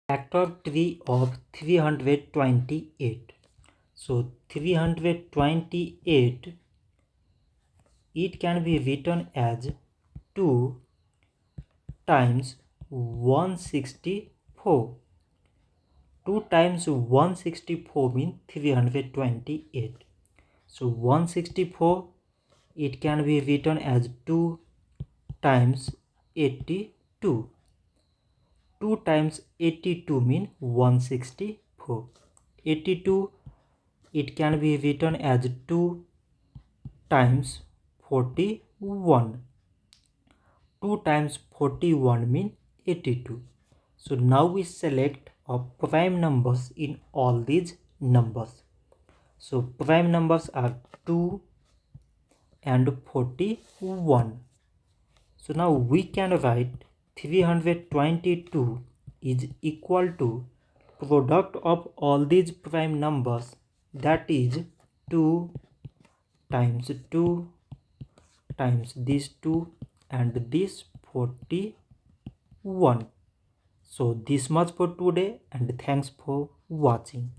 Factor tree of 328. So 328, it can be written as 2 times 164. 2 times 164 means 328. So 164, it can be written as 2 times 82. 2 times 82 means 164. 82, it can be written as 2 times 41. 2 times 41 means 82. So now we select prime numbers in all these numbers. So prime numbers are 2 and 41. So now we can write 322 is equal to product of all these prime numbers, that is 2 times 2 times this 2 and this 41. So this much for today, and thanks for watching.